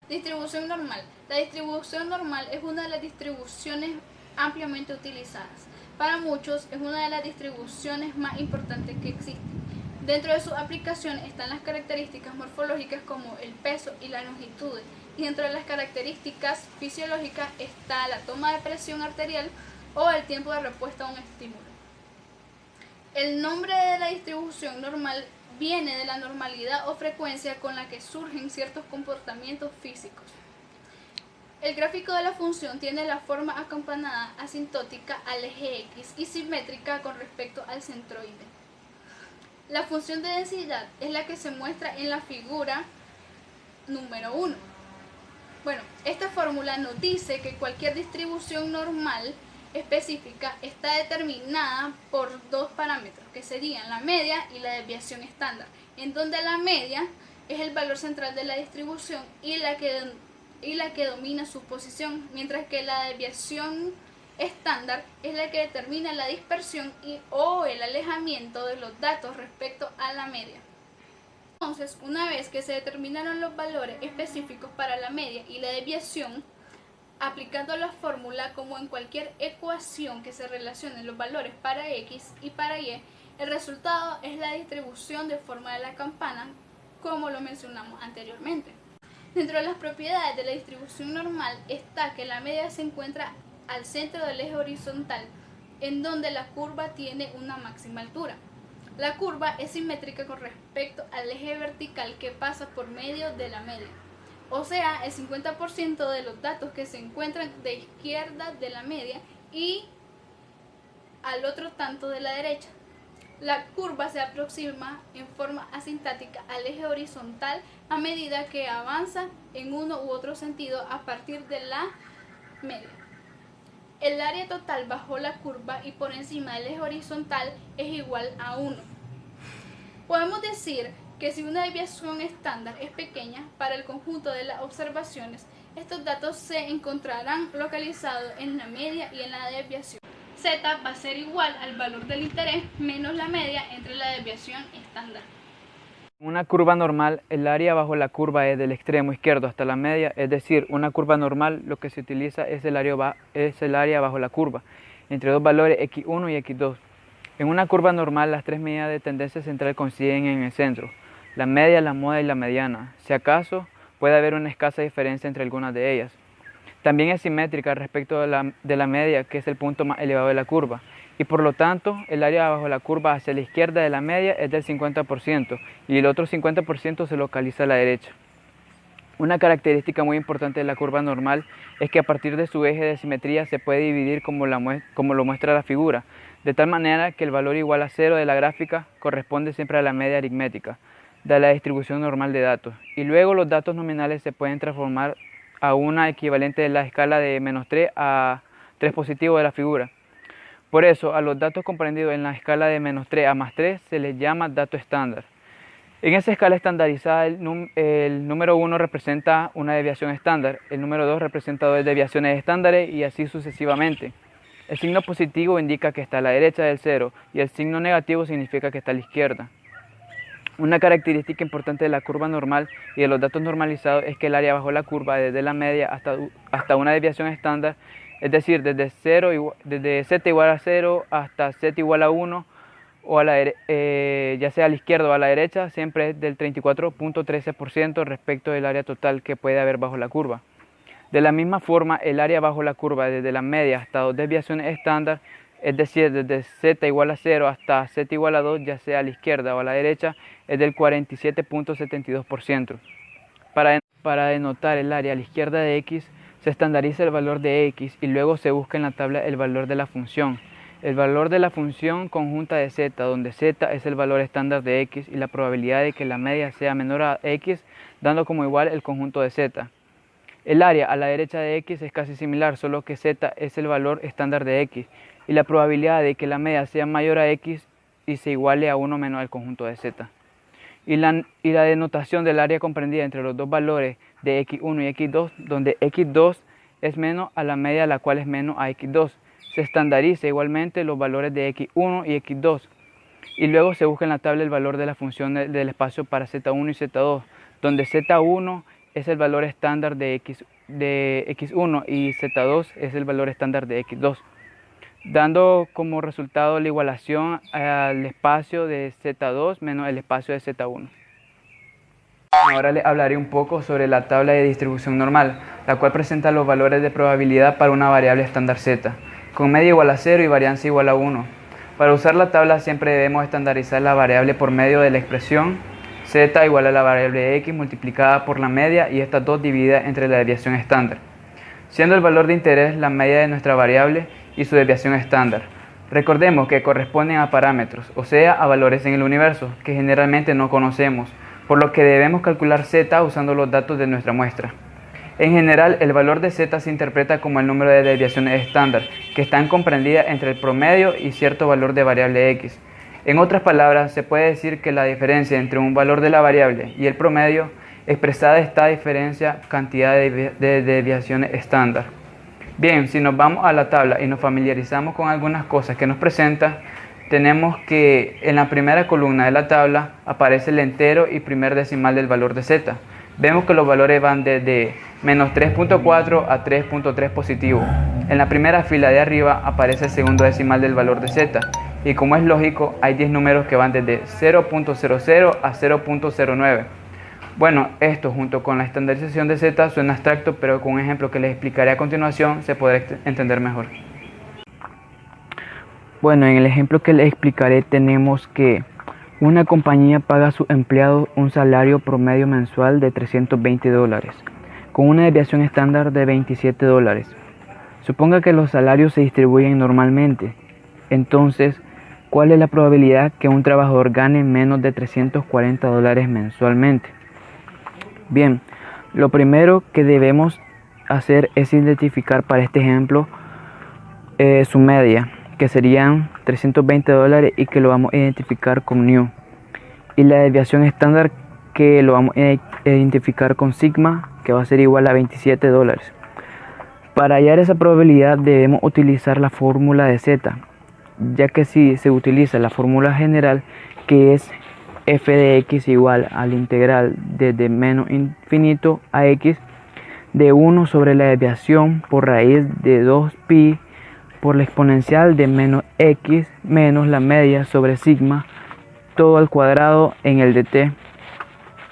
Distribución normal. La distribución normal es una de las distribuciones ampliamente utilizadas. Para muchos es una de las distribuciones más importantes que existen. Dentro de sus aplicaciones están las características morfológicas como el peso y la longitud. Y dentro de las características fisiológicas está la toma de presión arterial o el tiempo de respuesta a un estímulo. El nombre de la distribución normal viene de la normalidad o frecuencia con la que surgen ciertos comportamientos físicos. El gráfico de la función tiene la forma acampanada asintótica al eje X y simétrica con respecto al centroide. La función de densidad es la que se muestra en la figura número 1. Bueno, esta fórmula nos dice que cualquier distribución normal específica está determinada por dos parámetros, que serían la media y la desviación estándar, en donde la media es el valor central de la distribución y la que domina su posición, mientras que la desviación estándar es la que determina la dispersión o el alejamiento de los datos respecto a la media. Entonces, una vez que se determinaron los valores específicos para la media y la desviación, aplicando la fórmula como en cualquier ecuación que se relacionen los valores para X y para Y, el resultado es la distribución de forma de la campana, como lo mencionamos anteriormente. Dentro de las propiedades de la distribución normal está que la media se encuentra al centro del eje horizontal, en donde la curva tiene una máxima altura. La curva es simétrica con respecto al eje vertical que pasa por medio de la media. O sea, el 50% de los datos que se encuentran de izquierda de la media y al otro tanto de la derecha. La curva se aproxima en forma asintática al eje horizontal a medida que avanza en uno u otro sentido a partir de la media. El área total bajo la curva y por encima del eje horizontal es igual a 1. Podemos decir que si una desviación estándar es pequeña para el conjunto de las observaciones, estos datos se encontrarán localizados en la media y en la desviación. Z va a ser igual al valor del interés menos la media entre la desviación estándar. En una curva normal, el área bajo la curva es del extremo izquierdo hasta la media, es decir, una curva normal lo que se utiliza es el área bajo la curva, entre dos valores x1 y x2. En una curva normal, las tres medidas de tendencia central coinciden en el centro, la media, la moda y la mediana. Si acaso, puede haber una escasa diferencia entre algunas de ellas. También es simétrica respecto de la media, que es el punto más elevado de la curva, y por lo tanto, el área bajo la curva hacia la izquierda de la media es del 50%, y el otro 50% se localiza a la derecha. Una característica muy importante de la curva normal es que a partir de su eje de simetría se puede dividir como lo muestra la figura, de tal manera que el valor igual a 0 de la gráfica corresponde siempre a la media aritmética de la distribución normal de datos, y luego los datos nominales se pueden transformar a una equivalente de la escala de -3 a 3 positivo de la figura. Por eso, a los datos comprendidos en la escala de -3 a +3 se les llama dato estándar. En esa escala estandarizada, el número 1 representa una desviación estándar, el número 2 representa 2 desviaciones estándares y así sucesivamente. El signo positivo indica que está a la derecha del 0 y el signo negativo significa que está a la izquierda. Una característica importante de la curva normal y de los datos normalizados es que el área bajo la curva, desde la media hasta una desviación estándar, es decir, desde z igual a 0 hasta z igual a 1, o ya sea a la izquierda o a la derecha, siempre es del 34.13% respecto del área total que puede haber bajo la curva. De la misma forma, el área bajo la curva desde la media hasta dos desviaciones estándar, es decir, desde z igual a 0 hasta z igual a 2, ya sea a la izquierda o a la derecha, es del 47.72%. Para denotar el área a la izquierda de x, se estandariza el valor de x y luego se busca en la tabla el valor de la función. El valor de la función conjunta de z, donde z es el valor estándar de x y la probabilidad de que la media sea menor a x, dando como igual el conjunto de z. El área a la derecha de x es casi similar, solo que z es el valor estándar de x y la probabilidad de que la media sea mayor a x y se iguale a 1 menos el conjunto de z. Y la denotación del área comprendida entre los dos valores de x1 y x2, donde x2 es menos a la media, la cual es menos a x2. Se estandariza igualmente los valores de x1 y x2 y luego se busca en la tabla el valor de la función del espacio para z1 y z2, donde z1 es el valor estándar de x1 y z2 es el valor estándar de x2, dando como resultado la igualación al espacio de z2 menos el espacio de z1. Ahora les hablaré un poco sobre la tabla de distribución normal, la cual presenta los valores de probabilidad para una variable estándar z, con media igual a 0 y varianza igual a 1. Para usar la tabla siempre debemos estandarizar la variable por medio de la expresión z igual a la variable x multiplicada por la media y estas dos divididas entre la desviación estándar, siendo el valor de interés la media de nuestra variable y su desviación estándar. Recordemos que corresponden a parámetros, o sea, a valores en el universo, que generalmente no conocemos, por lo que debemos calcular z usando los datos de nuestra muestra. En general, el valor de z se interpreta como el número de desviaciones estándar, que están comprendidas entre el promedio y cierto valor de variable x. En otras palabras, se puede decir que la diferencia entre un valor de la variable y el promedio, expresada esta diferencia cantidad de desviaciones estándar. Bien, si nos vamos a la tabla y nos familiarizamos con algunas cosas que nos presenta, tenemos que en la primera columna de la tabla aparece el entero y primer decimal del valor de z. Vemos que los valores van desde menos 3.4 a 3.3 positivo. En la primera fila de arriba aparece el segundo decimal del valor de z. Y como es lógico, hay 10 números que van desde 0.00 a 0.09. Bueno, esto junto con la estandarización de z suena abstracto, pero con un ejemplo que les explicaré a continuación se podrá entender mejor. Bueno, en el ejemplo que les explicaré tenemos que una compañía paga a sus empleados un salario promedio mensual de $320, con una desviación estándar de $27. Suponga que los salarios se distribuyen normalmente. Entonces, ¿cuál es la probabilidad que un trabajador gane menos de $340 mensualmente? Bien, lo primero que debemos hacer es identificar para este ejemplo su media, que serían $320 y que lo vamos a identificar con new, y la desviación estándar que lo vamos a identificar con sigma, que va a ser igual a $27. Para hallar esa probabilidad debemos utilizar la fórmula de z, ya que si se utiliza la fórmula general, que es f de x igual a la integral desde menos infinito a x de 1 sobre la desviación por raíz de 2pi por la exponencial de menos x menos la media sobre sigma todo al cuadrado en el dt.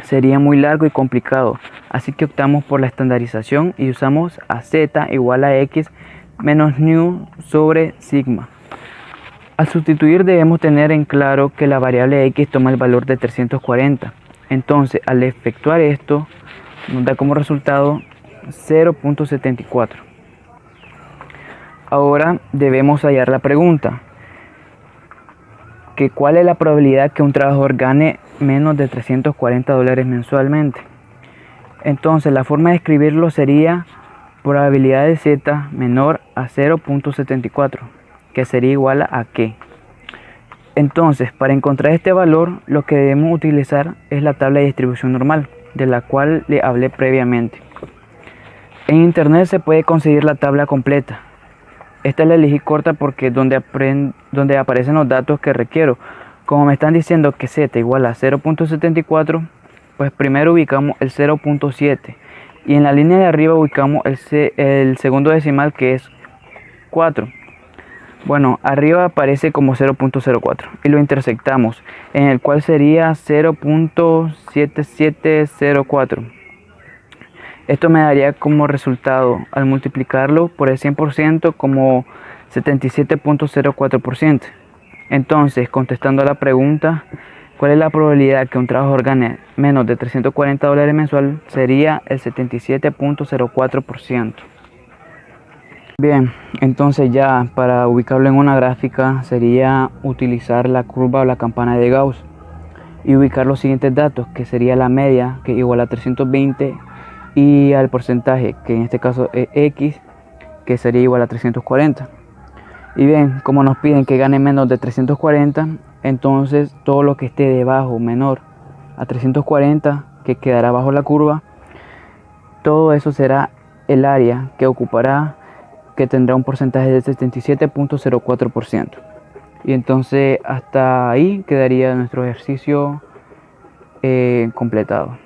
Sería muy largo y complicado, así que optamos por la estandarización y usamos a z igual a x menos nu sobre sigma. Al sustituir debemos tener en claro que la variable x toma el valor de 340. Entonces, al efectuar esto, nos da como resultado 0.74. Ahora debemos hallar la pregunta, que ¿cuál es la probabilidad que un trabajador gane menos de $340 mensualmente? Entonces, la forma de escribirlo sería probabilidad de z menor a 0.74. que sería igual a ¿qué? Entonces, para encontrar este valor, lo que debemos utilizar es la tabla de distribución normal, de la cual le hablé previamente. En internet se puede conseguir la tabla completa. Esta la elegí corta porque es donde aparecen los datos que requiero. Como me están diciendo que z igual a 0.74, pues primero ubicamos el 0.7 y en la línea de arriba ubicamos el segundo decimal, que es 4. Bueno, arriba aparece como 0.04 y lo intersectamos, en el cual sería 0.7704. Esto me daría como resultado, al multiplicarlo por el 100%, como 77.04%. Entonces, contestando a la pregunta, ¿cuál es la probabilidad que un trabajador gane menos de $340 mensual? Sería el 77.04%. Bien, entonces ya para ubicarlo en una gráfica sería utilizar la curva o la campana de Gauss y ubicar los siguientes datos, que sería la media, que es igual a 320, y al porcentaje, que en este caso es x, que sería igual a 340. Y bien, como nos piden que gane menos de 340, entonces todo lo que esté debajo, menor a 340, que quedará bajo la curva, todo eso será el área que ocupará, que tendrá un porcentaje de 77.04%. Y entonces hasta ahí quedaría nuestro ejercicio completado.